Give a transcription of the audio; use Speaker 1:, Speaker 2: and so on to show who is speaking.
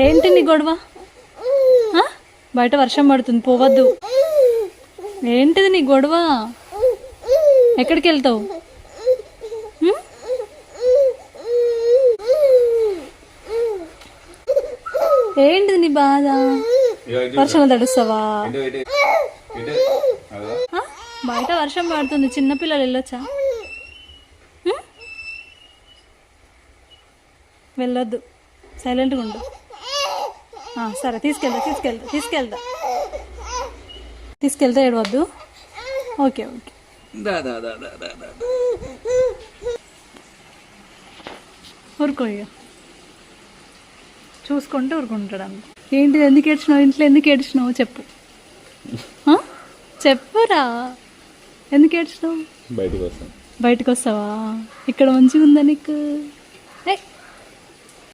Speaker 1: ఏంటి నీ గొడవ? బయట వర్షం పడుతుంది, పోవద్దు. ఏంటిది నీ గొడవ? ఎక్కడికి వెళ్తావు? ఏంటిది నీ బాధ? వర్షంలో తడుస్తావా? బయట వర్షం పడుతుంది, చిన్నపిల్లలు వెళ్ళొచ్చా? వెళ్ళొద్దు, సైలెంట్గా ఉండు. సరే, తీసుకెళ్తా ఏడవద్దు. Okay okay. ఊరుకో, ఇక చూసుకుంటే ఊరుకుంటాడు అంత. ఏంటిది, ఎందుకు ఏడ్చినావు? ఇంట్లో ఎందుకు ఏడ్చినావు చెప్పు. చెప్పురా, ఎందుకు ఏడ్చినావు?
Speaker 2: బయటకు
Speaker 1: వస్తావా? ఇక్కడ మంచిగా ఉందా నీకు?